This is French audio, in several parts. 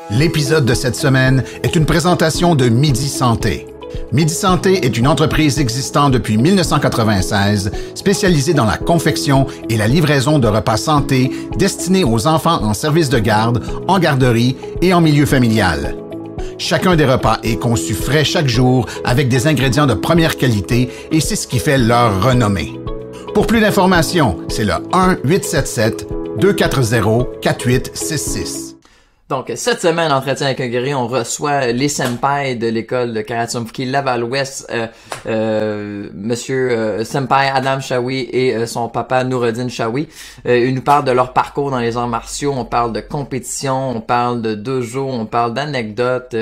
L'épisode de cette semaine est une présentation de Midi Santé. Midi Santé est une entreprise existante depuis 1996, spécialisée dans la confection et la livraison de repas santé destinés aux enfants en service de garde, en garderie et en milieu familial. Chacun des repas est conçu frais chaque jour avec des ingrédients de première qualité et c'est ce qui fait leur renommée. Pour plus d'informations, c'est le 1-877-240-4866. Donc, cette semaine, Entretien avec un guerrier, on reçoit les senpai de l'école de Karaté Sunfuki Laval-Ouest, monsieur senpai Adam Shawi et son papa Noureddin Shawi. Ils nous parlent de leur parcours dans les arts martiaux, on parle de compétition, on parle de dojo, on parle d'anecdotes.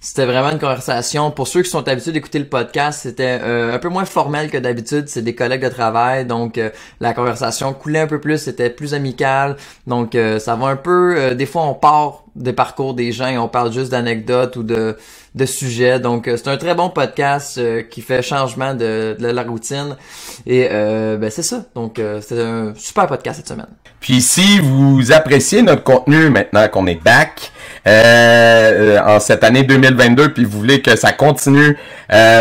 C'était vraiment une conversation. Pour ceux qui sont habitués d'écouter le podcast, c'était un peu moins formel que d'habitude. C'est des collègues de travail, donc la conversation coulait un peu plus, c'était plus amical. Donc, ça va un peu... des fois, on part des parcours des gens et on parle juste d'anecdotes ou de sujets. Donc, c'est un très bon podcast qui fait changement de la routine. Et c'est ça. Donc, c'était un super podcast cette semaine. Puis si vous appréciez notre contenu maintenant qu'on est back en cette année 2022 puis vous voulez que ça continue,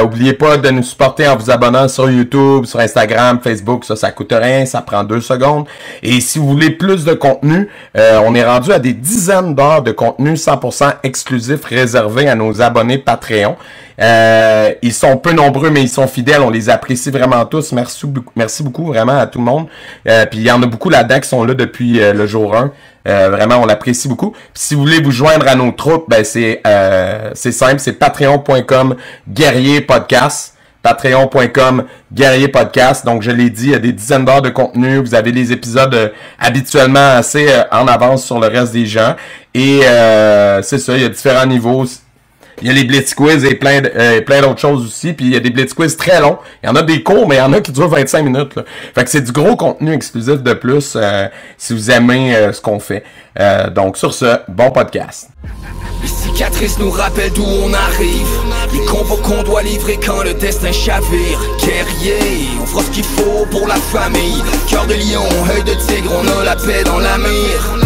oubliez pas de nous supporter en vous abonnant sur YouTube, sur Instagram, Facebook, ça coûte rien, ça prend 2 secondes. Et si vous voulez plus de contenu, on est rendu à des dizaines d'heures de contenu 100% exclusif réservé à nos abonnés Patreon. Ils sont peu nombreux, mais ils sont fidèles. On les apprécie vraiment tous. Merci beaucoup vraiment à tout le monde. Puis il y en a beaucoup là-dedans qui sont là depuis le jour 1. Vraiment, on l'apprécie beaucoup. Puis si vous voulez vous joindre à nos troupes, ben c'est simple, c'est patreon.com/guerrier-podcast. Patreon.com/guerrier-podcast. Donc, je l'ai dit, il y a des dizaines d'heures de contenu. Vous avez les épisodes habituellement assez en avance sur le reste des gens. Et c'est ça, il y a différents niveaux. Il y a les blitz quiz et plein d'autres choses aussi. Puis il y a des blitz quiz très longs. Il y en a des courts, mais il y en a qui durent 25 minutes. Là. Fait que c'est du gros contenu exclusif de plus si vous aimez ce qu'on fait. Donc sur ce, bon podcast. Les cicatrices nous rappellent d'où on arrive. Les combats qu'on doit livrer quand le destin chavire. Guerrier, on fera ce qu'il faut pour la famille. Cœur de lion, œil de tigre, on a la paix dans la mire.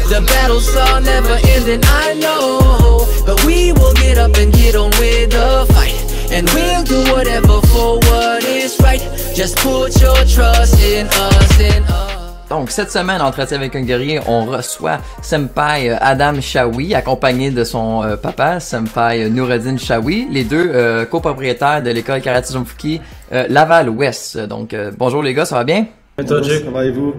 The battles are never ending, I know. But we will get up and get on with the fight. And we'll do whatever for what is right. Just put your trust in us, in us. Donc, cette semaine, Entretien avec un guerrier, on reçoit senpai Adam Shawi, accompagné de son papa, senpai Noureddin Shawi, les deux copropriétaires de l'école Karaté Sunfuki Laval-Ouest. Donc, bonjour les gars, ça va bien? Bonjour, ça va et vous?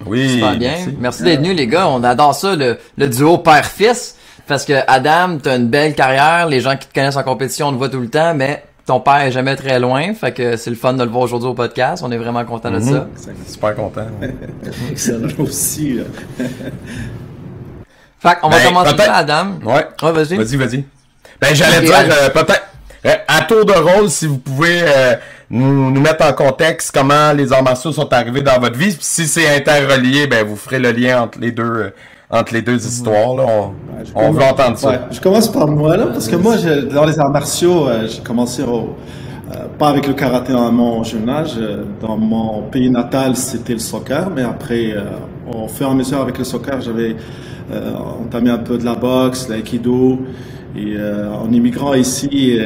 Oui. Ça va bien. Merci d'être venus les gars, on adore ça, le duo père-fils. Parce que Adam, t'as une belle carrière, les gens qui te connaissent en compétition, on te voit tout le temps, mais ton père est jamais très loin, fait que c'est le fun de le voir aujourd'hui au podcast, on est vraiment content de ça. Super content. Excellent aussi. Là. Fait qu'on va commencer par Adam. Ouais. Vas-y. Vas-y. Ben j'allais dire peut-être à tour de rôle si vous pouvez nous mettre en contexte comment les arts martiaux sont arrivés dans votre vie. Puis si c'est interrelié, ben vous ferez le lien entre les deux histoires, là, on veut entendre ça. Ouais, je commence par moi, là, parce que moi, dans les arts martiaux, j'ai commencé pas avec le karaté dans mon jeune âge. Dans mon pays natal, c'était le soccer, mais après, au fur et à mesure avec le soccer, j'avais entamé un peu de la boxe, l'aïkido, et en immigrant ici,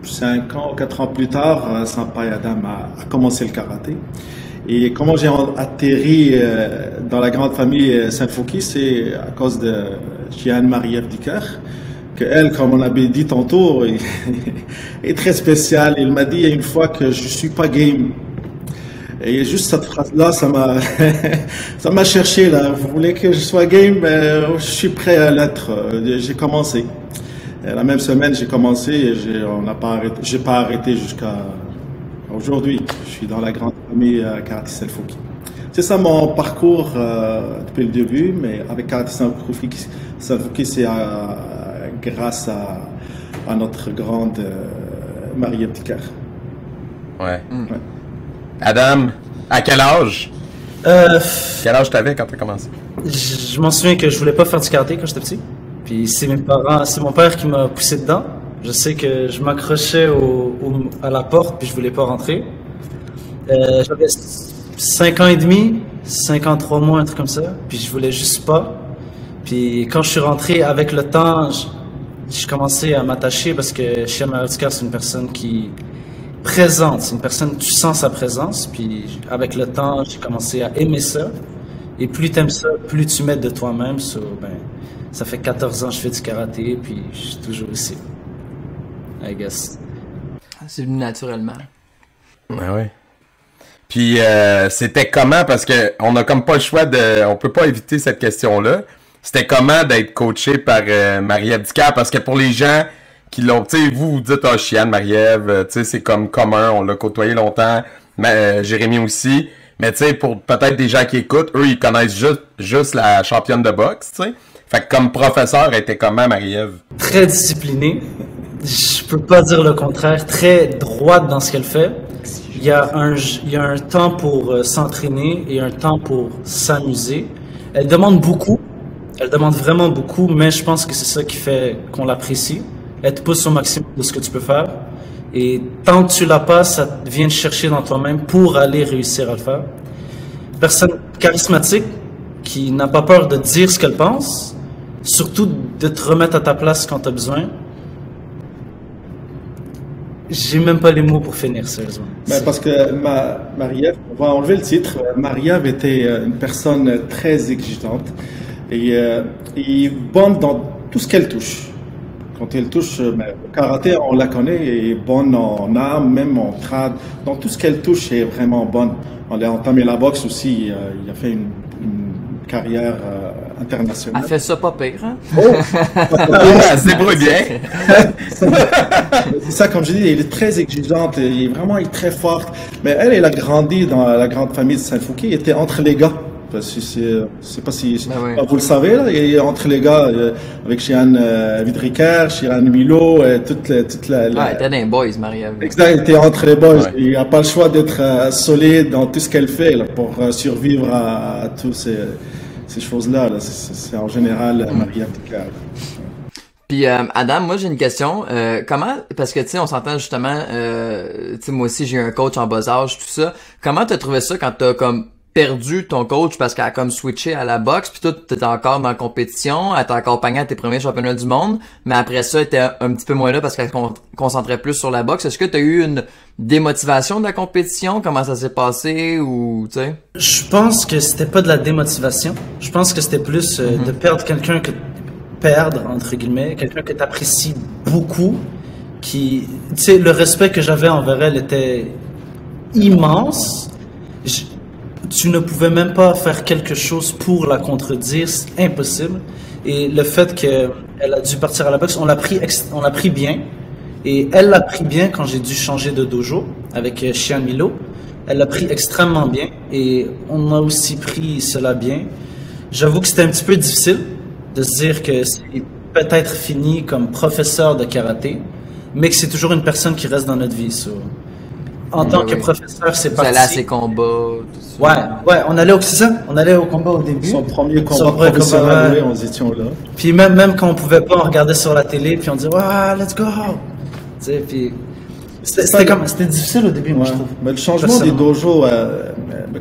5 ans ou 4 ans plus tard, senpai Adam a commencé le karaté. Et comment j'ai atterri dans la grande famille Sunfuki, c'est à cause de Jeanne-Marie Evdiker, que elle, comme on avait dit tantôt, est très spéciale. Elle m'a dit une fois que je suis pas game. Et juste cette phrase-là, ça m'a cherché là. Vous voulez que je sois game? Je suis prêt à l'être. J'ai commencé. La même semaine, j'ai commencé et j'ai pas arrêté jusqu'à aujourd'hui. Je suis dans la grande famille Karaté Sunfuki. C'est ça mon parcours depuis le début, mais avec Karaté Sunfuki, c'est grâce à notre grande Marie Evdiker. Ouais. Adam, à quel âge? Quel âge t'avais quand t'as commencé? Je m'en souviens que je voulais pas faire du karaté quand j'étais petit. Puis c'est mon père qui m'a poussé dedans. Je sais que je m'accrochais à la porte puis je voulais pas rentrer. J'avais 5 ans et demi, 53 mois, un truc comme ça. Puis je voulais juste pas. Puis quand je suis rentré, avec le temps, j'ai commencé à m'attacher parce que Shihan Marotika, c'est une personne qui présente, c'est une personne, tu sens sa présence. Puis avec le temps, j'ai commencé à aimer ça. Et plus t'aimes ça, plus tu mets de toi-même. Ça fait 14 ans que je fais du karaté, puis je suis toujours ici. I guess. C'est venu naturellement. Ah ouais. Puis c'était comment, parce que on a comme pas le choix on peut pas éviter cette question-là. C'était comment d'être coaché par Marie-Ève Dicker, parce que pour les gens qui l'ont, tu sais, vous dites Shihan, Marie-Ève, tu sais, c'est comme commun, on l'a côtoyé longtemps, Jérémy aussi, mais tu sais, pour peut-être des gens qui écoutent, eux, ils connaissent juste la championne de boxe, tu sais. Fait que comme professeur, elle était comment, Marie-Ève? Très disciplinée. Je peux pas dire le contraire. Très droite dans ce qu'elle fait. Il y a un temps pour s'entraîner et un temps pour s'amuser. Elle demande beaucoup. Elle demande vraiment beaucoup, mais je pense que c'est ça qui fait qu'on l'apprécie. Elle te pousse au maximum de ce que tu peux faire. Et tant que tu l'as pas, ça vient te chercher dans toi-même pour aller réussir à le faire. Personne charismatique qui n'a pas peur de dire ce qu'elle pense, surtout de te remettre à ta place quand tu as besoin. J'ai même pas les mots pour finir, sérieusement. Mais parce que Marie-Ève, on va enlever le titre. Marie-Ève était une personne très exigeante et bonne dans tout ce qu'elle touche. Quand elle touche, le karaté, on la connaît, elle est bonne en art, même en trad. Dans tout ce qu'elle touche, elle est vraiment bonne. On a entamé la boxe aussi, il a fait une carrière internationale. Elle fait ça pas pire, hein? Oh! Elle se débrouille bien. C'est ça, comme je dis, elle est très exigeante, elle est très forte. Mais elle a grandi dans la grande famille de Saint-Fouquet, elle était entre les gars. Je sais pas si vous le savez, là, il est entre les gars, avec Shihan Vidriker, Shihan Milo, toute la... Ouais, elle était dans les boys, Marie-Ève. Exact, elle était entre les boys. Ouais. Il n'a pas le choix d'être solide dans tout ce qu'elle fait là, pour survivre à toutes ces choses-là. Là. C'est en général Marie-Ève Dicker. Puis Adam, moi j'ai une question. Comment, parce que tu sais, on s'entend justement, tu sais, moi aussi j'ai eu un coach en bas âge, tout ça. Comment t'as trouvé ça quand t'as comme perdu ton coach parce qu'elle a comme switché à la boxe, puis toi t'étais encore dans la compétition, elle t'a accompagné à tes premiers championnats du monde, mais après ça elle était un petit peu moins là parce qu'elle se concentrait plus sur la boxe. Est-ce que t'as eu une démotivation de la compétition? Comment ça s'est passé, ou tu sais? Je pense que c'était pas de la démotivation. Je pense que c'était plus de perdre quelqu'un perdre, entre guillemets, quelqu'un que t'apprécies beaucoup, tu sais, le respect que j'avais envers elle était immense. Tu ne pouvais même pas faire quelque chose pour la contredire, c'est impossible. Et le fait qu'elle a dû partir à la boxe, on l'a pris bien. Et elle l'a pris bien quand j'ai dû changer de dojo avec Shihan Milo. Elle l'a pris extrêmement bien et on a aussi pris cela bien. J'avoue que c'était un petit peu difficile de se dire que c'est peut-être fini comme professeur de karaté, mais que c'est toujours une personne qui reste dans notre vie. So. En tant que professeur, c'est parti. Vous allez à ses combats, tout ça. Ouais, on allait au combat au début. Son premier combat professionnel, on étions là. Puis même quand on pouvait pas, on regardait sur la télé, puis on disait, let's go! Tu sais, puis c'était difficile au début, moi, je trouve. Mais le changement des dojos,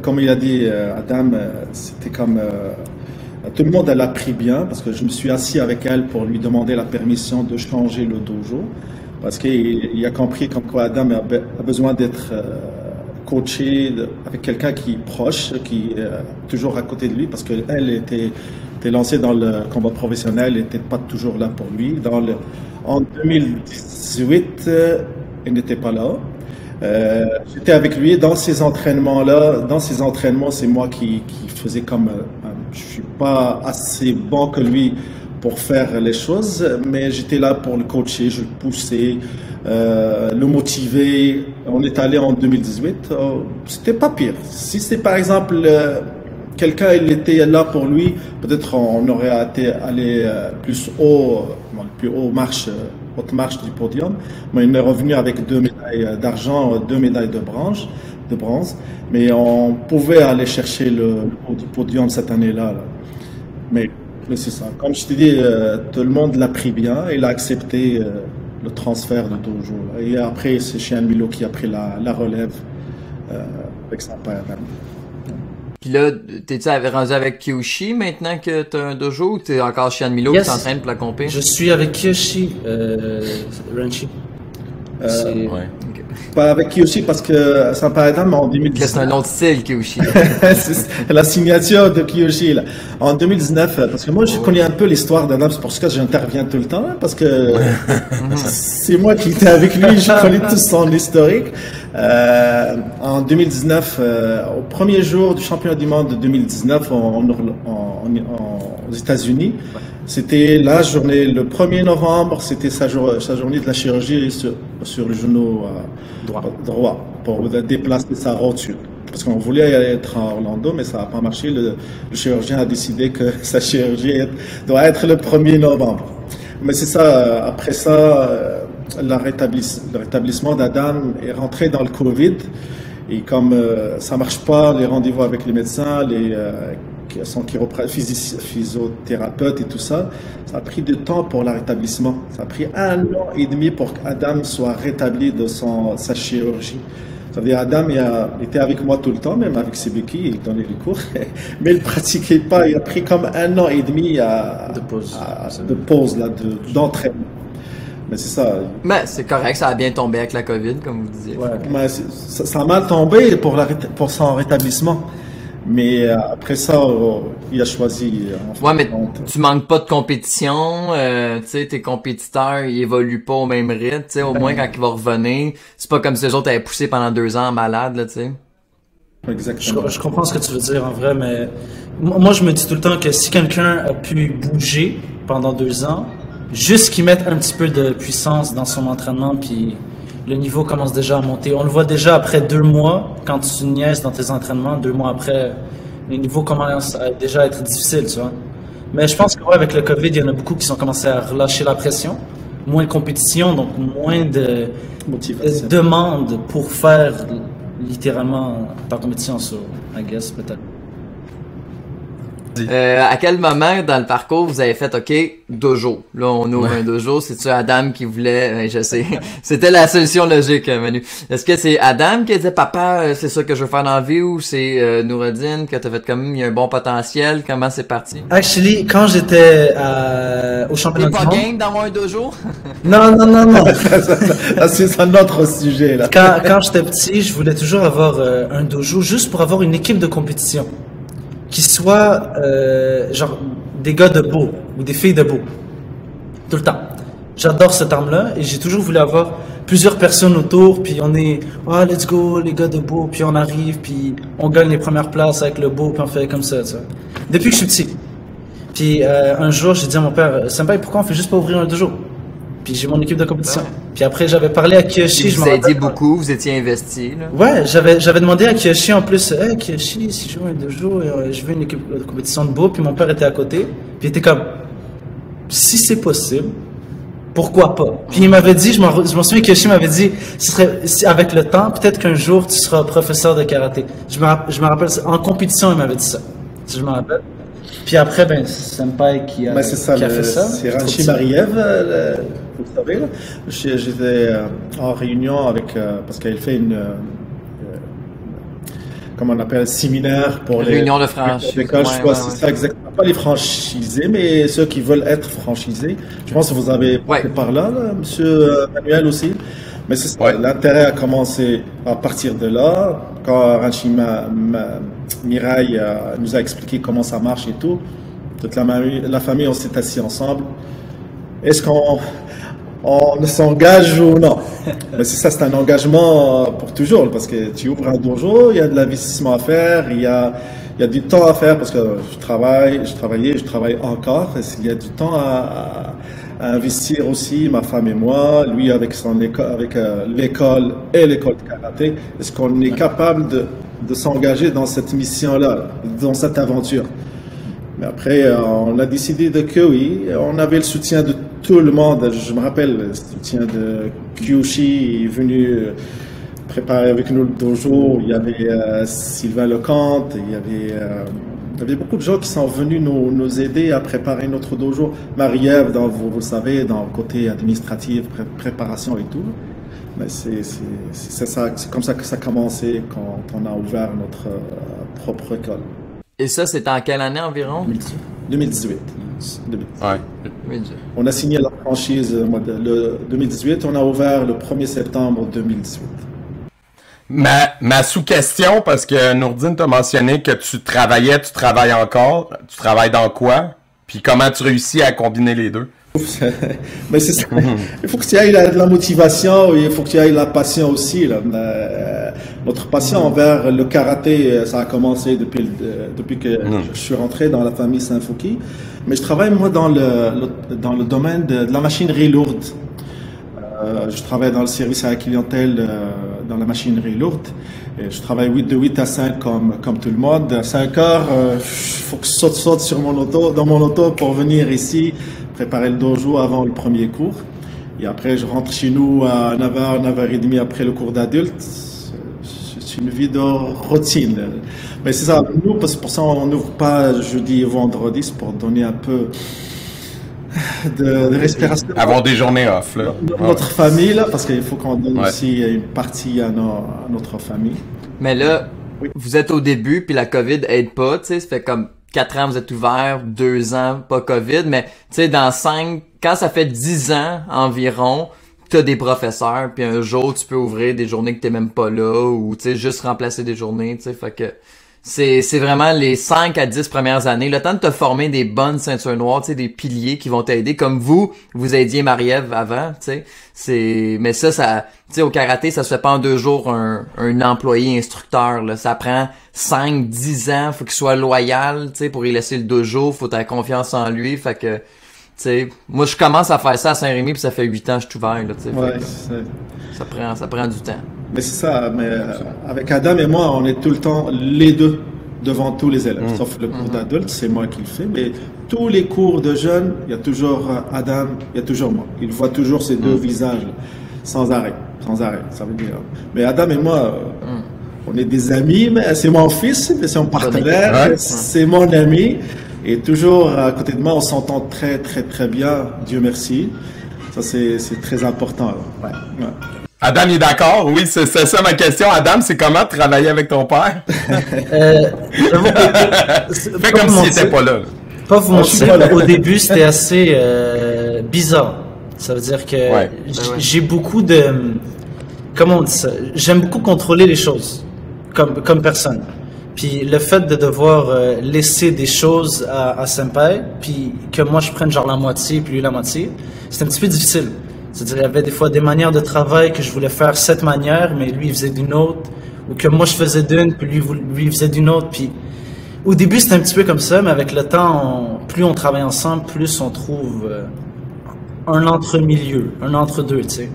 comme il a dit Adam, c'était comme... tout le monde, elle a pris bien, parce que je me suis assis avec elle pour lui demander la permission de changer le dojo. Parce qu'il a compris comme quoi Adam a besoin d'être coaché avec quelqu'un qui est proche, qui est toujours à côté de lui, parce qu'elle était lancée dans le combat professionnel, elle n'était pas toujours là pour lui. En 2018, elle n'était pas là. J'étais avec lui dans ces entraînements-là. Dans ces entraînements, c'est moi qui faisais comme... je suis pas assez bon que lui pour faire les choses, mais j'étais là pour le coacher, je le poussais, le motiver. On est allé en 2018, c'était pas pire. Si c'est par exemple quelqu'un, il était là pour lui, peut-être on aurait été allé plus haut, plus haut haute marche du podium, mais il est revenu avec 2 médailles d'argent, 2 médailles de bronze, mais on pouvait aller chercher le haut du podium cette année-là. Là. Mais c'est ça. Comme je t'ai dit, tout le monde l'a pris bien. Il a accepté le transfert de dojo. Et après, c'est Shihan Milo qui a pris la relève avec son père. Puis là, t'es-tu rendu avec Kyoshi maintenant que t'as un dojo ou t'es encore chez Anmilo Yes. qui t'entraîne pour la compé? Je suis avec Kyoshi, Renchi. Ouais. Pas avec Kyoshi parce que ça paraît mais en 2019. C'est un autre style, Kyoshi. C'est la signature de Kyoshi là. En 2019, parce que moi je connais un peu l'histoire d'Adam, c'est pour ça que j'interviens tout le temps, hein, parce que c'est moi qui étais avec lui, je connais tout son historique. En 2019, au premier jour du championnat du monde de 2019 aux États-Unis, c'était la journée, le 1er novembre, c'était sa journée de la chirurgie sur le genou droit pour déplacer sa rotule. Parce qu'on voulait être à Orlando, mais ça n'a pas marché. Le chirurgien a décidé que sa chirurgie doit être le 1er novembre. Mais c'est ça, après ça, le rétablissement d'Adam est rentré dans le Covid. Et comme ça marche pas, les rendez-vous avec les médecins, son physiothérapeute et tout ça, ça a pris du temps pour le rétablissement. Ça a pris 1 an et demi pour qu'Adam soit rétabli de sa chirurgie. Ça veut dire Adam, il était avec moi tout le temps, même avec ses béquilles, il donnait les cours, mais il ne pratiquait pas. Il a pris comme 1 an et demi de pause d'entraînement. Mais c'est ça. Mais c'est correct, ça a bien tombé avec la COVID, comme vous disiez. Ouais, mais ça a mal tombé pour son rétablissement. Mais après ça, il a choisi. Ouais, mais tu manques pas de compétition. Tu sais, tes compétiteurs, ils évoluent pas au même rythme. Tu sais, au moins quand il va revenir, c'est pas comme si les autres avaient poussé pendant 2 ans malade, là, tu sais. Exactement. Je comprends ce que tu veux dire en vrai, mais moi je me dis tout le temps que si quelqu'un a pu bouger pendant 2 ans, juste qu'il mette un petit peu de puissance dans son entraînement, puis le niveau commence déjà à monter. On le voit déjà après 2 mois, quand tu niaises dans tes entraînements, 2 mois après, le niveau commence déjà à être difficile, tu vois. Mais je pense que avec le COVID, il y en a beaucoup qui ont commencé à relâcher la pression. Moins de compétition, donc moins de demande pour faire littéralement ta compétition sur, I guess, peut-être. À quel moment dans le parcours vous avez fait OK, dojo? Là, on ouvre un dojo. C'est-tu Adam qui voulait? Je sais. C'était la solution logique, Manu. Est-ce que c'est Adam qui disait papa, c'est ça que je veux faire dans la vie, ou c'est Noureddine que t'as fait comme il y a un bon potentiel? Comment c'est parti? Actually, quand j'étais au championnat T'es du pas monde... game d'avoir un dojo? Non. C'est un autre sujet là. Quand j'étais petit, je voulais toujours avoir un dojo juste pour avoir une équipe de compétition qui soit genre des gars de beau ou des filles de beau tout le temps. J'adore ce terme-là et j'ai toujours voulu avoir plusieurs personnes autour, puis on est let's go les gars de beau, puis on arrive, puis on gagne les premières places avec le beau, puis on fait comme ça, tu vois. Depuis que je suis petit. Puis un jour, j'ai dit à mon père, Senpai, pourquoi on fait juste pas ouvrir un dojo? Puis j'ai mon équipe de compétition. Puis après, j'avais parlé à Kyoshi. Vous aidez beaucoup, vous étiez investi, là. Ouais, j'avais demandé à Kyoshi en plus, hey Kyoshi, si je veux un dojo, je veux une équipe de compétition de beau, puis mon père était à côté. Puis il était comme, si c'est possible, pourquoi pas? Puis il m'avait dit, je me souviens que Kyoshi m'avait dit, avec le temps, peut-être qu'un jour tu seras professeur de karaté. Je me rappelle, en compétition, il m'avait dit ça. Si je me rappelle. Puis après, c'est Senpai qui a fait ça. C'est Ranchi Mariev, vous savez. J'étais en réunion avec, parce qu'elle fait comment on appelle, séminaire pour les réunion de franchise. C'est ça exactement. Pas les franchisés, mais ceux qui veulent être franchisés. Je pense que vous avez passé par là, Monsieur Manuel aussi. Mais c'est ça, l'intérêt a commencé à partir de là, quand Ranchi Mirai nous a expliqué comment ça marche et tout. Toute la famille, on s'est assis ensemble. Est-ce qu'on s'engage ou non? Mais c'est ça, c'est un engagement pour toujours, parce que tu ouvres un dojo, il y a de l'investissement à faire, il y a du temps à faire, parce que je travaille encore, il y a du temps à investir aussi, ma femme et moi, lui avec l'école et l'école de karaté. Est-ce qu'on est capable de s'engager dans cette mission-là, dans cette aventure? Mais après, on a décidé que oui, on avait le soutien de tout le monde. Je me rappelle, le soutien de Kyoshi est venu préparer avec nous le dojo. Il y avait Sylvain Lecante, il y avait beaucoup de gens qui sont venus nous aider à préparer notre dojo. Marie-Ève, vous le savez, dans le côté administratif, préparation et tout. Mais c'est ça, c'est comme ça que ça a commencé quand on a ouvert notre propre école. Et ça, c'était en quelle année environ? 2018. Ouais. 2018. On a signé la franchise le 2018, on a ouvert le 1er septembre 2018. Ma sous-question, parce que Nourdine t'a mentionné que tu travailles encore. Tu travailles dans quoi? Puis comment tu réussis à combiner les deux? Mais c'est ça. Il faut que tu aies de la motivation, il faut que tu aies de la passion aussi. Là. Notre passion envers le karaté, ça a commencé depuis que je suis rentré dans la famille Saint-Fouki. Mais je travaille moi dans le domaine de la machinerie lourde. Je travaille dans le service à la clientèle dans la machinerie lourde. Et je travaille de 8 à 5 comme tout le monde. À 5 heures, il faut que je saute dans mon auto pour venir ici, préparer le dojo avant le premier cours. Et après, je rentre chez nous à 9h, 9h30 après le cours d'adulte. C'est une vie de routine. Mais c'est ça, nous, parce que pour ça, on n'ouvre pas jeudi et vendredi, c'est pour donner un peu de respiration. Avoir des journées off, là. Notre famille, là, parce qu'il faut qu'on donne aussi une partie à notre famille. Mais là, Oui. vous êtes au début, puis la COVID aide pas, tu sais, ça fait comme 4 ans vous êtes ouvert, 2 ans pas COVID, mais tu sais, quand ça fait 10 ans environ, t'as des professeurs, puis un jour tu peux ouvrir des journées que t'es même pas là, ou tu sais, juste remplacer des journées, tu sais, fait que c'est vraiment les 5 à 10 premières années, le temps de te former des bonnes ceintures noires, tu sais, des piliers qui vont t'aider, comme vous aidiez Marie-Ève avant, tu sais, mais ça, tu sais, au karaté, ça se fait pas en 2 jours un employé instructeur, là, ça prend 5, 10 ans, faut qu'il soit loyal, tu sais, pour y laisser le dojo, faut avoir confiance en lui, fait que, tu sais, moi, je commence à faire ça à Saint-Rémy, puis ça fait 8 ans que je suis ouvert, là, tu sais, Ouais, ça prend du temps. mais c'est ça, mais avec Adam et moi, on est tout le temps les deux devant tous les élèves. Sauf le cours d'adulte, c'est moi qui le fais, mais tous les cours de jeunes, il y a toujours Adam, il y a toujours moi. Il voit toujours ces deux visages, là, sans arrêt, ça veut dire. Mais Adam et moi, on est des amis, mais c'est mon fils, c'est mon partenaire, c'est mon ami, et toujours à côté de moi, on s'entend très, très, très bien, Dieu merci. Ça, c'est très important. Là. Ouais. Adam est d'accord? Oui, c'est ça ma question. Adam, c'est comment travailler avec ton père? Fais comme s'il était pas là. Pas vous mentir, au début, c'était assez bizarre. Ça veut dire que j'ai beaucoup de... Comment on dit ça? J'aime beaucoup contrôler les choses, comme personne. Puis le fait de devoir laisser des choses à Senpai, puis que moi je prenne genre la moitié, puis lui la moitié, c'est un petit peu difficile. C'est-à-dire, il y avait des fois des manières de travail que je voulais faire cette manière, mais lui il faisait d'une autre, ou que moi je faisais d'une, puis lui il faisait d'une autre. Puis au début c'était un petit peu comme ça, mais avec le temps, plus on travaille ensemble, plus on trouve un entre-milieu, un entre-deux, tu sais.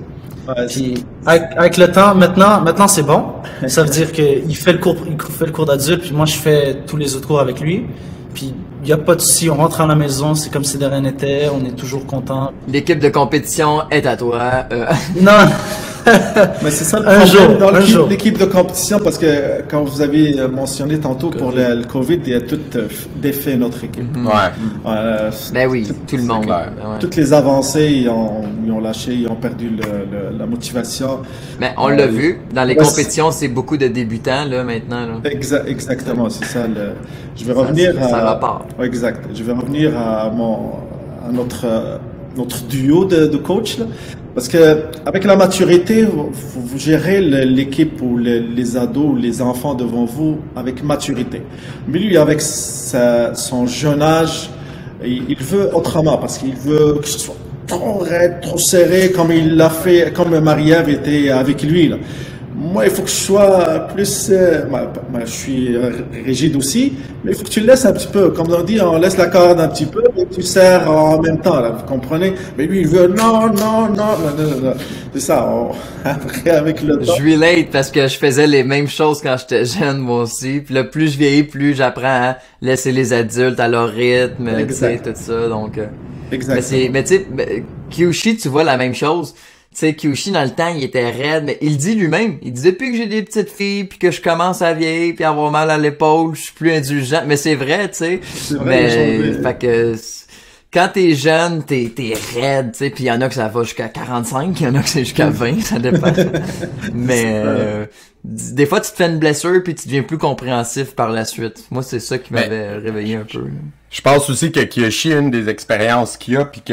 Ouais, Puis avec le temps, maintenant c'est bon. Ça veut dire qu'il fait le cours d'adulte, puis moi je fais tous les autres cours avec lui. Puis il y a pas de souci, on rentre à la maison, c'est comme si de rien n'était, on est toujours content. L'équipe de compétition est à toi. Non. Mais c'est ça le problème dans l'équipe de compétition, parce que quand vous avez mentionné tantôt pour le COVID, il y a tout défait notre équipe. Ben oui, tout le monde. Clair. Ben ouais. Toutes les avancées, ils ont lâché, ils ont perdu la motivation. Mais on l'a vu, dans les compétitions, c'est beaucoup de débutants là maintenant. Là. Exactement, c'est ça. Je vais revenir ça repart. Exact. Je vais revenir à notre duo de coach, là. Parce que avec la maturité, vous gérez l'équipe ou les ados ou les enfants devant vous avec maturité. Mais lui, avec son jeune âge, il veut autrement, parce qu'il veut que ce soit trop raide, trop serré, comme il l'a fait, comme Marie-Ève était avec lui, là. Moi, il faut que je sois plus... je suis rigide aussi, mais il faut que tu le laisses un petit peu. Comme on dit, on laisse la corde un petit peu, et tu serres en même temps, là, vous comprenez? Mais lui, il veut non. C'est ça, après, avec le temps... Je relate parce que je faisais les mêmes choses quand j'étais jeune, moi aussi. Puis là, plus je vieillis, plus j'apprends à laisser les adultes à leur rythme, tu sais, tout ça, donc... Exactement. Mais tu sais, Kyushi, tu vois la même chose. Tu sais, Kyushi, dans le temps, il était raide, mais il dit lui-même. Il dit, depuis que j'ai des petites filles, puis que je commence à vieillir, puis avoir mal à l'épaule, je suis plus indulgent. Mais c'est vrai, tu sais. Mais, fait que, quand t'es jeune, t'es raide, tu sais, puis il y en a que ça va jusqu'à 45, il y en a que c'est jusqu'à 20, ça dépend. Mais des fois, tu te fais une blessure puis tu deviens plus compréhensif par la suite. Moi, c'est ça qui m'avait réveillé un peu. Je pense aussi que Kiyoshi, une des expériences qu'il a, puis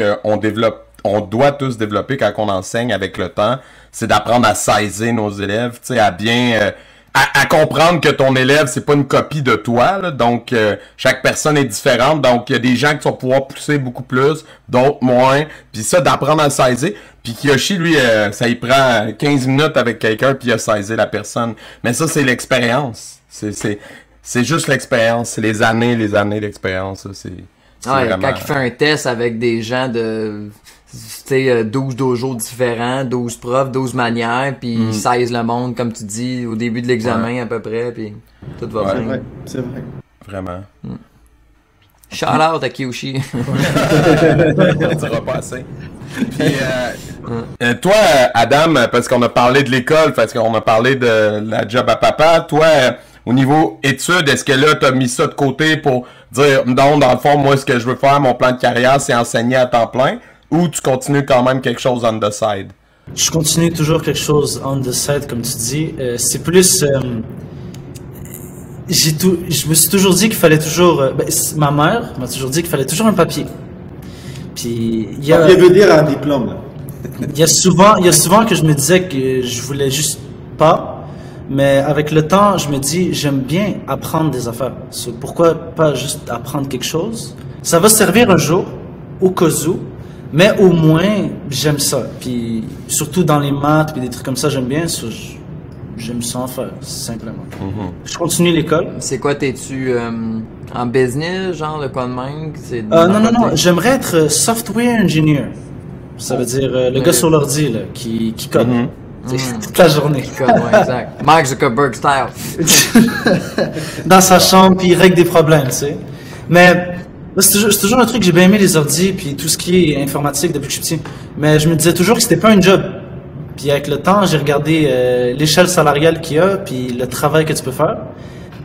on doit tous développer quand on enseigne avec le temps, c'est d'apprendre à saisir nos élèves, tu sais, à bien... à comprendre que ton élève, c'est pas une copie de toi, là. Donc chaque personne est différente, donc il y a des gens qui vont pouvoir pousser beaucoup plus, d'autres moins, puis ça, d'apprendre à saisir. Puis Kiyoshi, lui, ça y prend 15 minutes avec quelqu'un, puis il a saisi la personne. Mais ça, c'est l'expérience. C'est juste l'expérience, c'est les années d'expérience, ça, c'est vraiment... vraiment... Quand il fait un test avec des gens de... Tu sais, 12 dojos différents, 12 profs, 12 manières, puis ils saisent le monde, comme tu dis, au début de l'examen à peu près, puis tout va bien. C'est vrai. Vraiment. Shout out à Kiyoshi. On dira pas assez. Puis, toi, Adam, parce qu'on a parlé de l'école, parce qu'on a parlé de la job à papa, toi, au niveau études, est-ce que là, t'as mis ça de côté pour dire, non, dans le fond, moi, ce que je veux faire, mon plan de carrière, c'est enseigner à temps plein? Ou tu continues quand même quelque chose on the side? Je continue toujours quelque chose on the side, comme tu dis. C'est plus... je me suis toujours dit qu'il fallait toujours... ma mère m'a toujours dit qu'il fallait toujours un papier. Puis il y a... Papier veut dire un diplôme, là. Il y a souvent que je me disais que je voulais juste pas. Mais avec le temps, je me dis, j'aime bien apprendre des affaires. Pourquoi pas juste apprendre quelque chose? Ça va servir un jour, au cas où. Mais au moins, j'aime ça. Puis surtout dans les maths, puis des trucs comme ça, j'aime bien ça. J'aime ça en faire, simplement. Je continue l'école. C'est quoi, t'es-tu en business, genre de quoi de même? Non. J'aimerais être software engineer. Ça veut dire le gars sur l'ordi là, qui code. Toute la journée. Ouais, exact. Mark Zuckerberg style. Dans sa chambre, puis il règle des problèmes, tu sais. Mais... c'est toujours un truc, j'ai bien aimé les ordis puis tout ce qui est informatique depuis que je suis petit. Mais je me disais toujours que c'était pas un job. Puis avec le temps, j'ai regardé l'échelle salariale qu'il y a puis le travail que tu peux faire.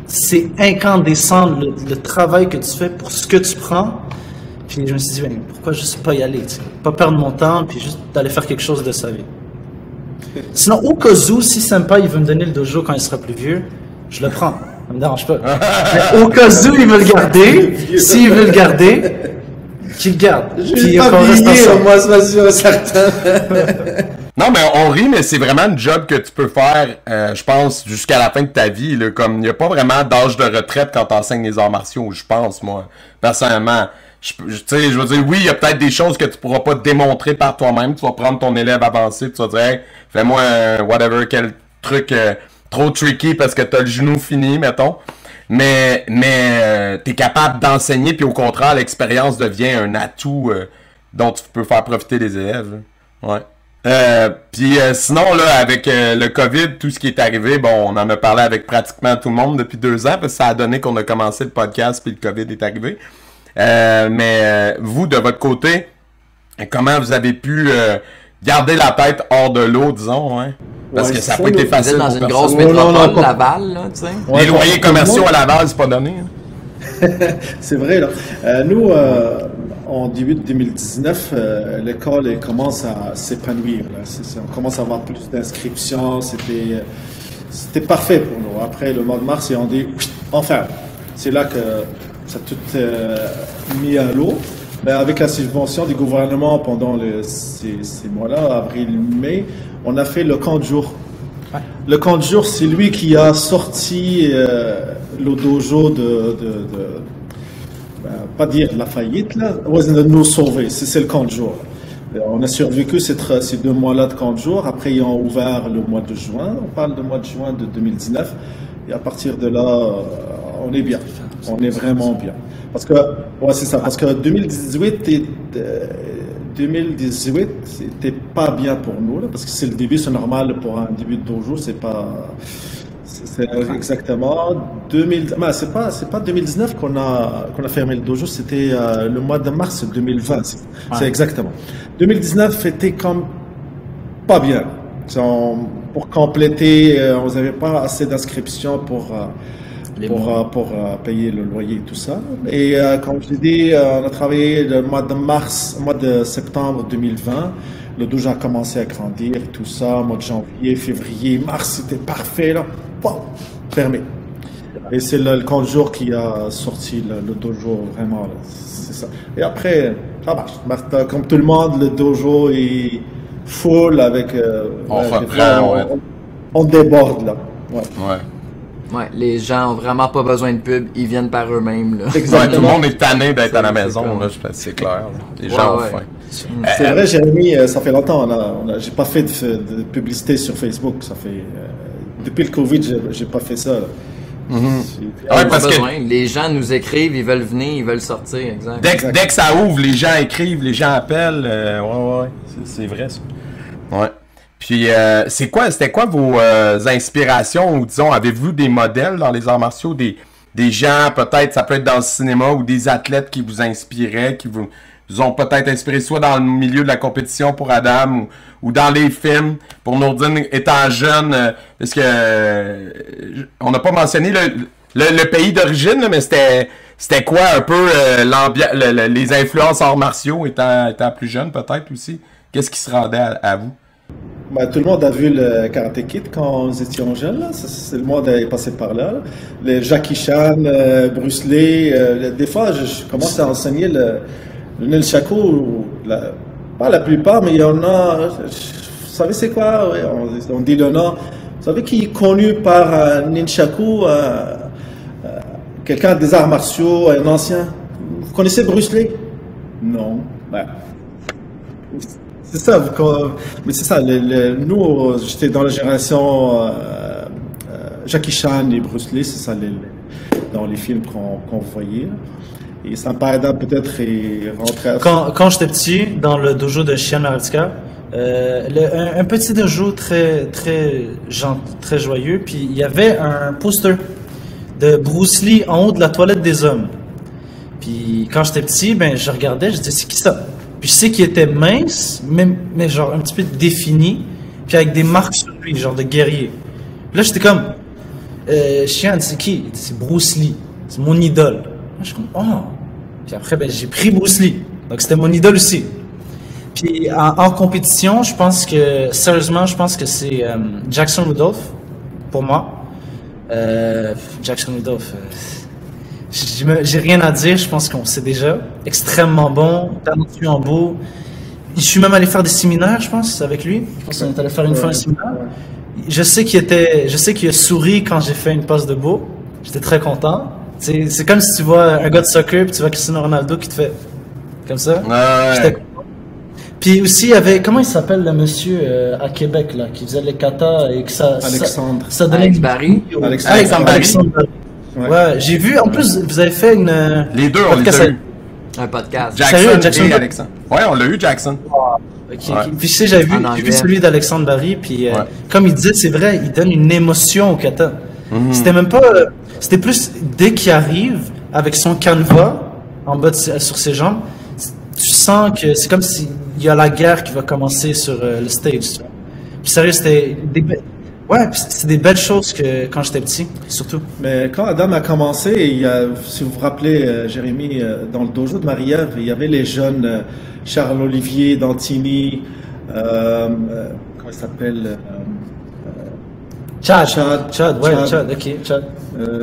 C'est incandescent le travail que tu fais pour ce que tu prends. Puis je me suis dit, ben, pourquoi juste pas y aller, tu sais? Pas perdre mon temps puis juste d'aller faire quelque chose de sa vie. Sinon, au cas où, si Senpai il veut me donner le dojo quand il sera plus vieux, je le prends. Ça me dérange pas. Mais au cas où il veut le garder, s'il veut le garder, qu'il le garde. Puis qu'on reste ensemble. Moi, c'est pas sûr, certain. Non, mais on rit, mais c'est vraiment un job que tu peux faire, je pense, jusqu'à la fin de ta vie. Là, comme il n'y a pas vraiment d'âge de retraite quand tu enseignes les arts martiaux, je pense, moi. Personnellement, je veux dire, oui, il y a peut-être des choses que tu pourras pas démontrer par toi-même. Tu vas prendre ton élève avancé, tu vas dire, hey, fais-moi whatever, quel truc... trop tricky parce que t'as le genou fini, mettons. Mais t'es capable d'enseigner, puis au contraire, l'expérience devient un atout dont tu peux faire profiter les élèves. Ouais. Puis sinon, là, avec le COVID, tout ce qui est arrivé, bon, on en a parlé avec pratiquement tout le monde depuis 2 ans, parce que ça a donné qu'on a commencé le podcast, puis le COVID est arrivé. Mais vous, de votre côté, comment vous avez pu garder la tête hors de l'eau, disons, ouais? Parce que ça n'a pas été facile. Dans une grosse métropole, Laval, là, tu sais. Les loyers commerciaux à Laval, c'est pas donné. Hein? C'est vrai, là. Nous, en début de 2019, l'école commence à s'épanouir. On commence à avoir plus d'inscriptions. C'était parfait pour nous. Après le mois de mars, on dit enfin. C'est là que ça a tout mis à l'eau. Mais avec la subvention du gouvernement pendant ces mois-là, avril, mai, on a fait le camp de jour. Ouais. Le camp de jour, c'est lui qui a sorti le dojo pas dire la faillite, là, de nous sauver. C'est le camp de jour. On a survécu ces 2 mois-là de camp de jour. Après, ils ont ouvert le mois de juin. On parle du mois de juin de 2019. Et à partir de là, on est bien. On est vraiment bien. Parce que, ouais, c'est ça. Parce que 2018, c'était pas bien pour nous, là, parce que c'est le début, c'est normal pour un début de dojo, c'est pas. C'est exactement 2000. Mais c'est pas 2019 qu'on a fermé le dojo, c'était le mois de mars 2020. C'est exactement. 2019 était comme pas bien. Pour compléter, on n'avait pas assez d'inscriptions pour pour payer le loyer et tout ça. Et comme je l'ai dit, on a travaillé le mois de septembre 2020. Le dojo a commencé à grandir et tout ça. Mois de janvier, février, mars, c'était parfait là. Wow, fermé. Et c'est le compte jour qui a sorti le dojo vraiment. Là. C'est ça. Et après, ça marche. Comme tout le monde, le dojo est full avec. On déborde là. Ouais, les gens ont vraiment pas besoin de pub, ils viennent par eux-mêmes. Ouais, tout le monde est tanné d'être à la maison, là, c'est clair. Les gens ont faim. C'est vrai, Jérémy, ça fait longtemps. J'ai pas fait de publicité sur Facebook. Ça fait depuis le Covid, j'ai pas fait ça. Parce que les gens nous écrivent, ils veulent venir, ils veulent sortir, exact. Dès que ça ouvre, les gens écrivent, les gens appellent. C'est vrai ça. Ouais. Puis, c'était quoi vos inspirations, ou disons, avez-vous des modèles dans les arts martiaux, des gens, peut-être, ça peut être dans le cinéma, ou des athlètes qui vous inspiraient, qui vous ont peut-être inspiré, soit dans le milieu de la compétition pour Adam, ou dans les films, pour Nourdine étant jeune, parce que on n'a pas mentionné le pays d'origine, mais c'était quoi un peu les influences arts martiaux étant plus jeune, peut-être aussi? Qu'est-ce qui se rendait à vous? Tout le monde a vu le Karate Kid quand nous étions jeunes. Là. Le monde est passé par là. Les Jackie Chan, Bruce Lee. Des fois, je commence à enseigner le nunchaku. Pas la plupart, mais il y en a. Vous savez c'est quoi? Ouais, on dit le nom. Vous savez qui est connu par un nunchaku? Quelqu'un des arts martiaux, un ancien. Vous connaissez Bruce Lee? Non. C'est ça, mais c'est ça. Nous, j'étais dans la génération Jackie Chan et Bruce Lee, c'est ça, dans les films qu'on voyait. Et Sampada peut-être est rentré. Quand j'étais petit, dans le dojo de Shihan Maratika, un petit dojo très joyeux, puis il y avait un poster de Bruce Lee en haut de la toilette des hommes. Puis quand j'étais petit, je regardais, je disais c'est qui ça? Puis je sais qu'il était mince, mais genre un petit peu défini, puis avec des marques sur lui, genre de guerrier. Puis là, j'étais comme, Shihan, c'est qui? C'est Bruce Lee. C'est mon idole. Là, je suis comme, oh. Puis après, j'ai pris Bruce Lee. Donc c'était mon idole aussi. Puis en compétition, sérieusement, je pense que c'est Jackson Rudolph, pour moi. Jackson Rudolph, j'ai rien à dire, je pense qu'on sait déjà. Extrêmement bon, talentueux en beau. Je suis même allé faire des séminaires, je pense, avec lui. Je pense qu'on est allé faire une fois un séminaire. Je sais qu'il a souri quand j'ai fait une passe de beau. J'étais très content. C'est comme si tu vois un gars de soccer, puis tu vois Cristiano Ronaldo qui te fait comme ça. J'étais content. Puis aussi, il y avait, comment il s'appelle le monsieur à Québec, là, qui faisait les katas et que Alexandre. Ça donnait Alex Barry. Alexandre Barry. Ouais, j'ai vu, en plus, vous avez fait les deux, on les a eu. Un podcast. Jackson et Alexandre. Ouais, on l'a eu, Jackson. Okay. Puis j'avais vu celui d'Alexandre Barry, puis comme il disait, c'est vrai, il donne une émotion au kata. C'était même pas... c'était plus, dès qu'il arrive, avec son canevas, en bas sur ses jambes, tu sens que c'est comme s'il y a la guerre qui va commencer sur le stage. Puis sérieux, c'était c'est des belles choses que quand j'étais petit, surtout. Mais quand Adam a commencé, si vous vous rappelez, Jérémy, dans le dojo de Marie-Ève, il y avait les jeunes Charles-Olivier Dantini, comment il s'appelle Chad, ok, Chad.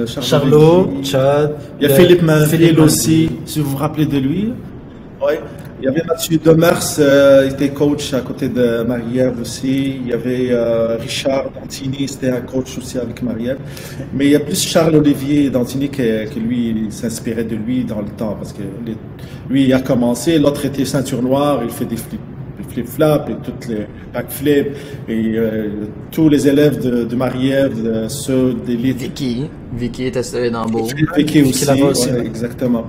Charlot, Chad. Il y a Philippe Manville aussi, si vous vous rappelez de lui. Ouais. Il y avait Mathieu Demers, il était coach à côté de Marie-Ève aussi. Il y avait Richard Dantini, c'était un coach aussi avec Marie-Ève. Mais il y a plus Charles-Olivier Dantini que lui, il s'inspirait de lui dans le temps. Parce que lui, il a commencé, l'autre était ceinture noire, il fait des flip-flops et toutes les backflips. Et tous les élèves de Marie-Ève, ceux d'élite. Vicky était dans Beau. Vicky aussi, ouais, exactement.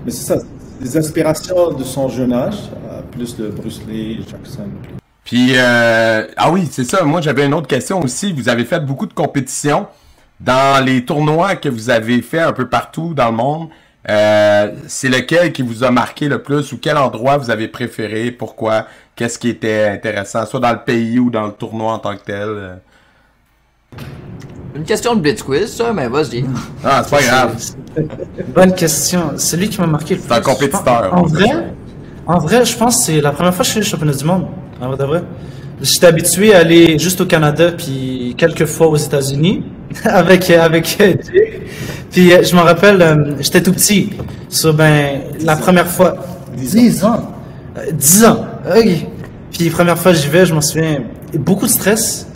Mais c'est ça. Des inspirations de son jeune âge, plus de Bruce Lee, Jackson. Puis, ah oui, c'est ça. Moi, j'avais une autre question aussi. Vous avez fait beaucoup de compétitions dans les tournois que vous avez fait un peu partout dans le monde. C'est lequel qui vous a marqué le plus ou quel endroit vous avez préféré? Pourquoi? Qu'est-ce qui était intéressant, soit dans le pays ou dans le tournoi en tant que tel? Une question de blitz quiz, ça, mais vas-y. Ah, c'est pas grave. Bonne question. Celui qui m'a marqué le plus. C'est un compétiteur. En vrai, je pense que c'est la première fois que je fais le championnat du monde. En vrai de vrai. J'étais habitué à aller juste au Canada, puis quelques fois aux États-Unis avec Jake. Puis je me rappelle, j'étais tout petit. La première fois, 10 ans. 10 ans. Ok. Puis première fois j'y vais, je m'en souviens, beaucoup de stress,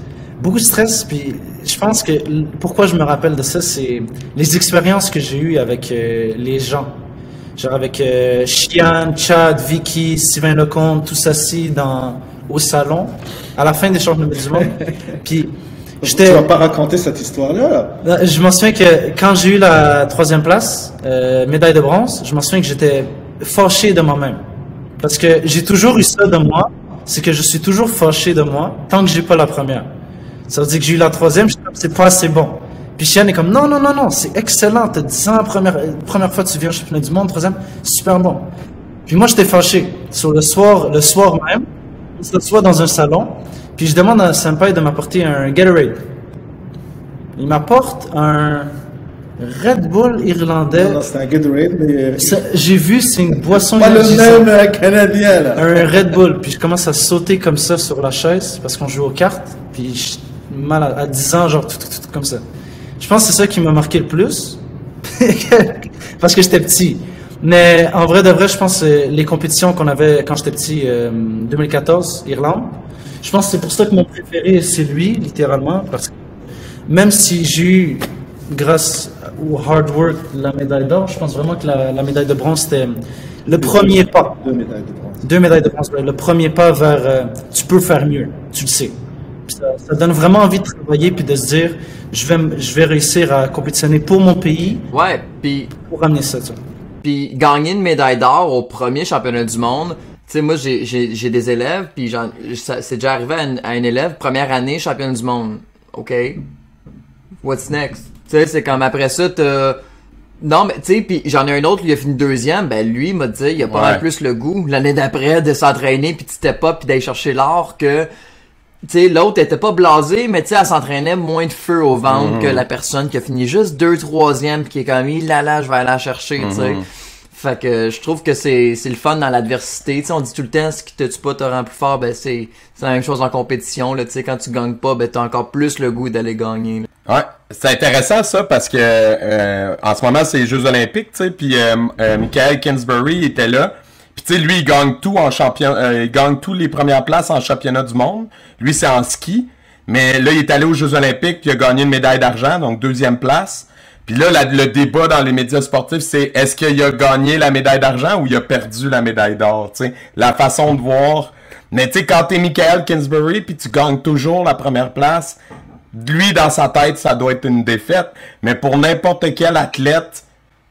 puis je pense que pourquoi je me rappelle de ça, c'est les expériences que j'ai eues avec les gens. Genre avec Chian, Chad, Vicky, Sylvain Lecomte, tous assis au salon, à la fin des championnats du monde. Puis tu vas pas raconter cette histoire-là, là? Je m'en souviens que quand j'ai eu la 3e place, médaille de bronze, je m'en souviens que j'étais fâché de moi-même. Parce que j'ai toujours eu ça de moi, c'est que je suis toujours fâché de moi tant que j'ai pas la première. Ça veut dire que j'ai eu la 3e, je dis c'est pas assez bon. Puis Chian est comme non, c'est excellent, t'as 10 ans, première fois que tu viens au championnat du monde, 3e, super bon. Puis moi j'étais fâché. Sur le soir même, on s'assoit dans un salon, puis je demande à Senpai de m'apporter un Gatorade. Il m'apporte un Red Bull irlandais. Non, c'est un Gatorade, mais... J'ai vu, c'est une boisson... Pas le même canadien, là. Un Red Bull, puis je commence à sauter comme ça sur la chaise, parce qu'on joue aux cartes, puis mal à 10 ans, genre tout, comme ça. Je pense que c'est ça qui m'a marqué le plus, parce que j'étais petit. Mais en vrai de vrai, je pense que les compétitions qu'on avait quand j'étais petit, 2014, Irlande, je pense que c'est pour ça que mon préféré, c'est lui, littéralement, parce que même si j'ai eu, grâce au hard work, la médaille d'or, je pense vraiment que la médaille de bronze, c'était le premier pas. 2 médailles de bronze. 2 médailles de bronze, le premier pas vers tu peux faire mieux, tu le sais. Puis ça donne vraiment envie de travailler puis de se dire je vais réussir à compétitionner pour mon pays. Ouais, puis pour ramener ça, tu vois. Puis gagner une médaille d'or au premier championnat du monde. Tu sais, moi j'ai des élèves, puis c'est déjà arrivé à une élève, première année champion du monde. OK. What's next? Tu sais, c'est comme après ça, non, mais tu sais, puis j'en ai un autre, lui, il a fini 2e, ben lui, il m'a dit, il a pas mal plus le goût, l'année d'après, de s'entraîner, puis de step up, puis d'aller chercher l'or, que, tu sais, l'autre était pas blasé, mais tu sais, elle s'entraînait moins de feu au ventre que la personne qui a fini juste 2, 3e, puis qui est comme, je vais aller la chercher, tu sais. Fait que je trouve que c'est le fun dans l'adversité. Tu sais, on dit tout le temps, ce qui te tue pas te rend plus fort, ben c'est la même chose en compétition, là. Tu sais, quand tu gagnes pas, ben t'as encore plus le goût d'aller gagner, là. Ouais, c'est intéressant ça parce que en ce moment c'est les Jeux Olympiques, tu sais, puis Michael Kingsbury était là. Puis tu sais, lui il gagne tout en il gagne tous les premières places en championnat du monde. Lui c'est en ski, mais là il est allé aux Jeux Olympiques puis il a gagné une médaille d'argent, donc 2e place. Puis là le débat dans les médias sportifs c'est est-ce qu'il a gagné la médaille d'argent ou il a perdu la médaille d'or, tu sais, la façon de voir. Mais tu sais quand t'es Michael Kingsbury puis tu gagnes toujours la première place, lui, dans sa tête, ça doit être une défaite. Mais pour n'importe quel athlète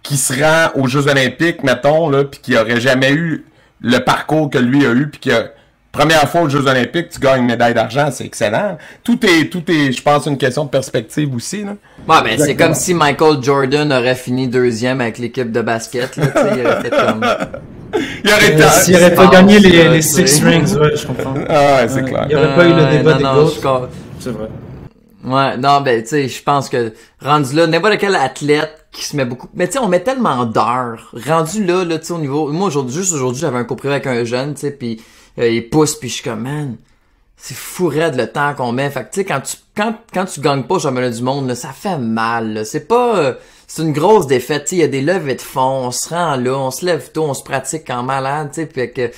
qui se rend aux Jeux Olympiques, mettons, là, puis qui aurait jamais eu le parcours que lui a eu, puis qui a première fois aux Jeux Olympiques, tu gagnes une médaille d'argent, c'est excellent. Tout est, je pense, une question de perspective aussi, là. Ouais, ben, c'est comme si Michael Jordan aurait fini 2e avec l'équipe de basket, là, tu sais, il aurait fait comme... S'il aurait pas gagné les 6 rings, ouais, je comprends. Ah ouais, c'est clair. Il n'y aurait pas eu le débat des GOAT. C'est vrai. Ouais, non, ben, tu sais, je pense que, rendu là, n'importe quel athlète qui se met beaucoup, mais tu sais, on met tellement d'heures, rendu là, tu sais, au niveau, moi, aujourd'hui, j'avais un cours privé avec un jeune, tu sais, pis, il pousse, pis je suis comme, man, c'est fou raide le temps qu'on met, fait que tu sais, quand tu gagnes pas au championnat du monde, là, ça fait mal, là. C'est pas, c'est une grosse défaite, tu sais, il y a des levées de fond, on se rend là, on se lève tôt, on se pratique en malade, tu sais, pis que,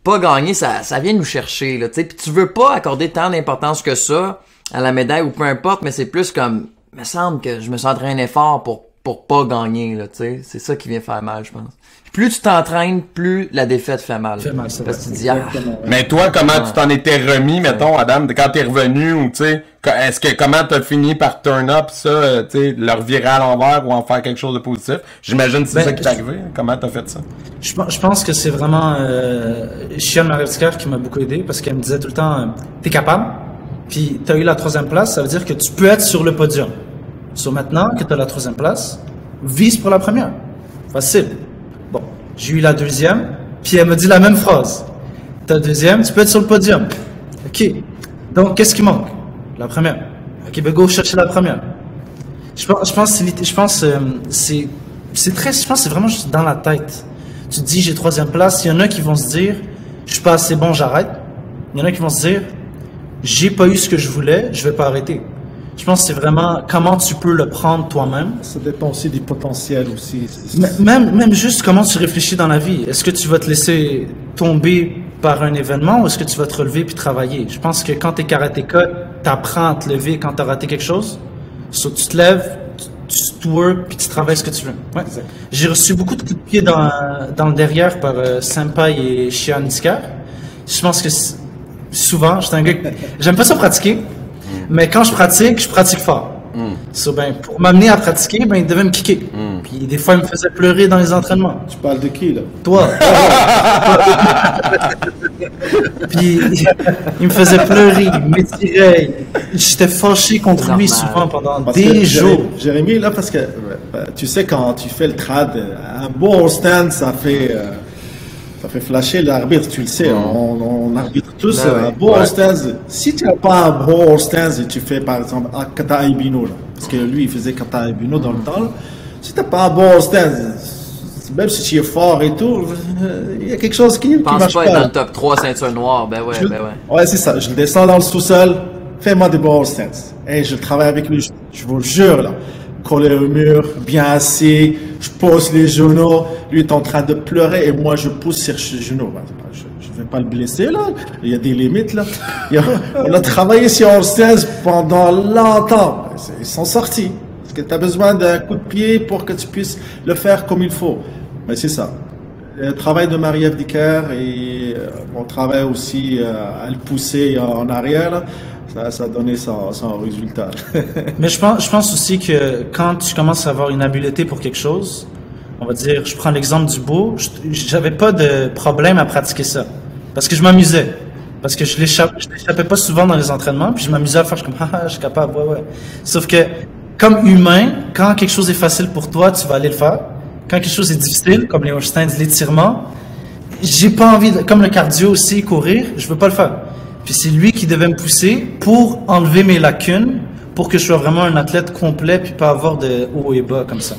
pas gagner, ça vient nous chercher, là, tu sais, pis tu veux pas accorder tant d'importance que ça à la médaille ou peu importe, mais c'est plus comme, il me semble que je me suis entraîné fort pour pas gagner, là, tu sais. C'est ça qui vient faire mal, je pense. Plus tu t'entraînes, plus la défaite fait mal. Fait mal, ça. Parce que tu dis, ah. Mais toi, comment tu t'en étais remis, mettons, Adam, quand t'es revenu, ou tu sais, comment t'as fini par turn up ça, tu sais, leur virer à l'envers ou en faire quelque chose de positif? J'imagine que c'est ça qui t'est arrivé. Comment t'as fait ça? Je pense que c'est vraiment, Chian Marescar qui m'a beaucoup aidé parce qu'elle me disait tout le temps, t'es capable? Puis tu as eu la 3e place, ça veut dire que tu peux être sur le podium. Sur maintenant que tu as la 3e place, vise pour la première. Facile. Bon, j'ai eu la 2e, puis elle me dit la même phrase. Ta 2e, tu peux être sur le podium. OK. Donc, qu'est-ce qui manque? La première. OK, ben go chercher la première. c'est très, je pense que c'est vraiment juste dans la tête. Tu te dis j'ai 3e place, il y en a qui vont se dire je suis pas assez bon, j'arrête. Il y en a qui vont se dire j'ai pas eu ce que je voulais, je vais pas arrêter. Je pense que c'est vraiment comment tu peux le prendre toi-même. Ça dépend aussi du potentiel aussi. Même juste comment tu réfléchis dans la vie. Est-ce que tu vas te laisser tomber par un événement ou est-ce que tu vas te relever puis travailler? Je pense que quand t'es karatéka, t'apprends à te lever quand t'as raté quelque chose. So, tu te lèves, tu work puis tu travailles ce que tu veux. Ouais. J'ai reçu beaucoup de coups de pied dans le derrière par Senpai et Shihan Iskar. Je pense que souvent, j'étais un gars j'aime pas ça pratiquer, mais quand je pratique fort. So, ben, pour m'amener à pratiquer, ben, il devait me kicker. Puis des fois, il me faisait pleurer dans les entraînements. Tu parles de qui, là? Toi. Puis il me faisait pleurer, il m'étirait. J'étais fâché contre lui souvent pendant des jours. Jérémy, là, parce que tu sais, quand tu fais le trad, un bon stand, ça fait flasher l'arbitre, tu le sais. On arbitre tous un bon stand. Si tu n'as pas un bon stand et tu fais, par exemple, un kata ibino, là, parce que lui, il faisait kata ibino dans le temps, là, si tu n'as pas un bon stand, même si tu es fort et tout, il y a quelque chose qui marche pas. Être dans le top 3 ceinture noire, ben ouais. Ouais, c'est ça. Je descends dans le sous-sol, fais-moi des bons stands. Et je travaille avec lui, je vous jure, là. Collé au mur, bien assis, je pose les genoux, lui est en train de pleurer et moi je pousse sur ses genoux. Je ne vais pas le blesser là, il y a des limites là. On a travaillé sur All Stars pendant longtemps, ils sont sortis. Parce que tu as besoin d'un coup de pied pour que tu puisses le faire comme il faut. Mais c'est ça. Le travail de Marie-Ève Dicker et mon travail aussi à le pousser en arrière, là, ça a donné son résultat. Mais je pense aussi que quand tu commences à avoir une habileté pour quelque chose, on va dire, je prends l'exemple du beau, j'avais pas de problème à pratiquer ça. Parce que je m'amusais. Parce que je l'échappais pas souvent dans les entraînements, puis je m'amusais à faire, je suis comme, je suis capable, ouais. Sauf que, comme humain, quand quelque chose est facile pour toi, tu vas aller le faire. Quand quelque chose est difficile, comme les Holsteins, l'étirement, j'ai pas envie, comme le cardio aussi, courir, je veux pas le faire. Puis c'est lui qui devait me pousser pour enlever mes lacunes, pour que je sois vraiment un athlète complet, puis pas avoir de haut et bas comme ça.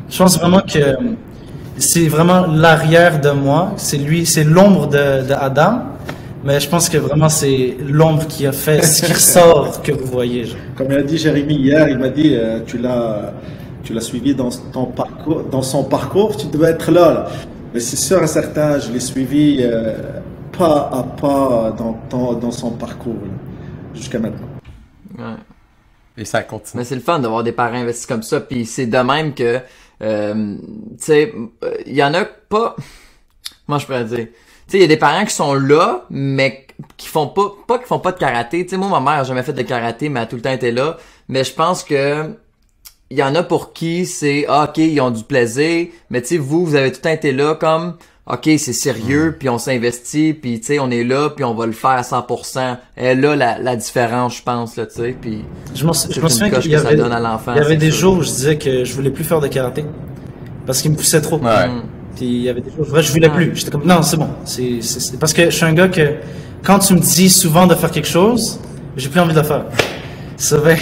Je pense vraiment que c'est vraiment l'arrière de moi, c'est lui, c'est l'ombre de Adam, mais je pense que vraiment c'est l'ombre qui a fait ce qui ressort que vous voyez. Genre. Comme il a dit Jérémy hier, il m'a dit tu l'as suivi dans son parcours, tu devais être là. Mais c'est sûr et certain, je l'ai suivi pas à pas dans son parcours jusqu'à maintenant. Ouais. Et ça continue. Mais c'est le fun d'avoir des parents investis comme ça, puis c'est de même que tu sais, il y en a pas. Moi, je pourrais dire. Tu sais, il y a des parents qui sont là, mais qui font pas de karaté. Tu sais, moi, ma mère a jamais fait de karaté, mais elle a tout le temps été là. Mais je pense que il y en a pour qui c'est ok, ils ont du plaisir, mais tu sais, vous avez tout le temps été là comme ok, c'est sérieux, puis on s'investit, puis tu sais, on est là, puis on va le faire à 100%. Et là, la différence, je pense, là, tu sais, puis je me souviens qu'il y avait des jours où je disais que je voulais plus faire de karaté parce qu'il me poussait trop. Ouais. Puis il y avait des jours où je voulais plus. J'étais comme non, c'est bon. C'est parce que je suis un gars que quand tu me dis souvent de faire quelque chose, j'ai plus envie de le faire. Ça va.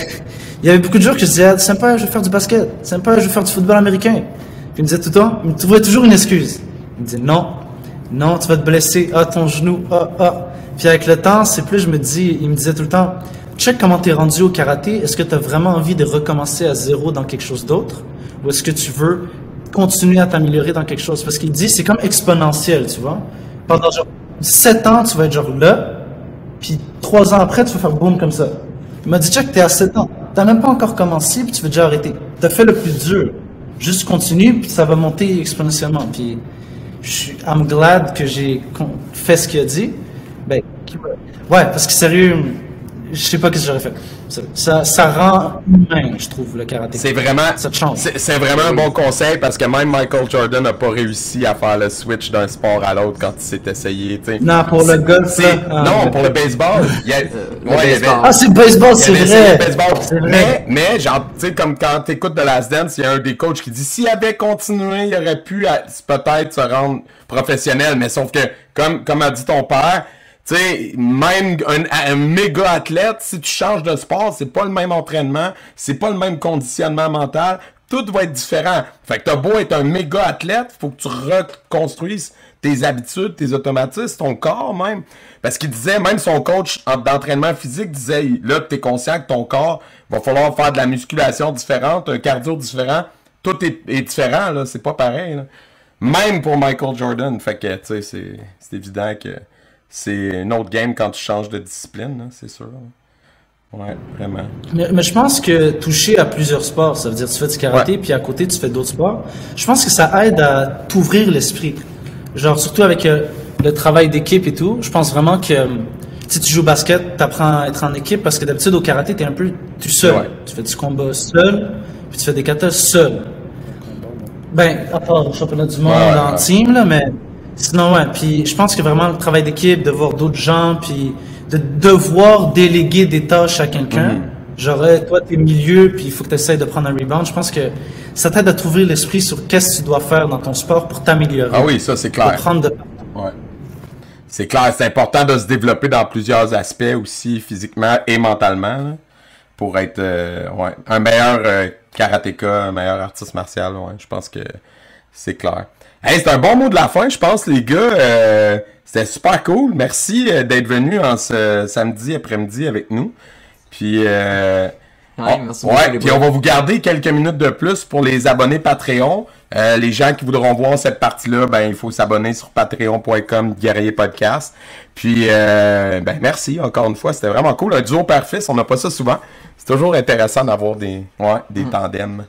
Il y avait beaucoup de jours que je disais sympa, je vais faire du basket, sympa, je vais faire du football américain. Puis il me disait tout le temps, il me trouvait toujours une excuse. Il me disait non, tu vas te blesser, ton genou, Puis avec le temps, c'est plus, il me disait tout le temps, check comment t'es rendu au karaté, est-ce que t'as vraiment envie de recommencer à zéro dans quelque chose d'autre? Ou est-ce que tu veux continuer à t'améliorer dans quelque chose? Parce qu'il dit, c'est comme exponentiel, tu vois. Pendant genre 7 ans, tu vas être genre là, puis 3 ans après, tu vas faire boum comme ça. Il m'a dit, check, t'es à 7 ans, t'as même pas encore commencé, puis tu veux déjà arrêter. T'as fait le plus dur. Juste continue, puis ça va monter exponentiellement. Puis I'm glad que j'ai fait ce qu'il a dit. Ben, ouais, parce que sérieux, je sais pas ce que j'aurais fait. Ça rend humain, je trouve, le karaté. C'est vraiment, c'est vraiment un bon conseil parce que même Michael Jordan n'a pas réussi à faire le switch d'un sport à l'autre quand il s'est essayé. T'sais. Non, pour le golf. Non, pour le baseball. C'est le baseball, c'est vrai. C'est vrai. Mais genre, tu sais, comme quand t'écoutes The Last Dance, il y a un des coachs qui dit s'il avait continué, il aurait pu peut-être se rendre professionnel. Mais sauf que, comme a dit ton père, Tu sais, même un méga athlète, si tu changes de sport, c'est pas le même entraînement, c'est pas le même conditionnement mental, tout va être différent. Fait que t'as beau être un méga athlète, faut que tu reconstruises tes habitudes, tes automatismes, ton corps même. Parce qu'il disait, même son coach d'entraînement physique disait, là que t'es conscient que ton corps va falloir faire de la musculation différente, un cardio différent, tout est différent, là, c'est pas pareil, là. Même pour Michael Jordan, fait que, tu sais, c'est évident que c'est une autre game quand tu changes de discipline, là, c'est sûr. Ouais, vraiment. Mais je pense que toucher à plusieurs sports, ça veut dire tu fais du karaté, puis à côté tu fais d'autres sports, je pense que ça aide à t'ouvrir l'esprit. Genre, surtout avec le travail d'équipe et tout, je pense vraiment que si tu joues au basket, t'apprends à être en équipe, parce que d'habitude au karaté, t'es un peu tout seul. Ouais. Tu fais du combat seul, puis tu fais des katas seul. Ben, à part le championnat du monde en team, là, mais sinon, ouais. Puis je pense que vraiment le travail d'équipe, de voir d'autres gens, puis de devoir déléguer des tâches à quelqu'un. Genre, toi, t'es milieu, puis il faut que tu essaies de prendre un rebound. Je pense que ça t'aide à t'ouvrir l'esprit sur qu'est-ce que tu dois faire dans ton sport pour t'améliorer. Ah oui, ça, c'est clair. Ouais. C'est clair, c'est important de se développer dans plusieurs aspects aussi, physiquement et mentalement, là, pour être un meilleur karatéka, un meilleur artiste martial. Ouais, je pense que c'est clair. Hey, c'est un bon mot de la fin, je pense, les gars. C'était super cool. Merci d'être venus en ce samedi après-midi avec nous. Puis, merci puis on va vous garder quelques minutes de plus pour les abonnés Patreon. Les gens qui voudront voir cette partie-là, ben il faut s'abonner sur patreon.com/Guerrier Podcast. Puis, ben merci encore une fois. C'était vraiment cool. Un duo père-fils, on n'a pas ça souvent. C'est toujours intéressant d'avoir des tandems.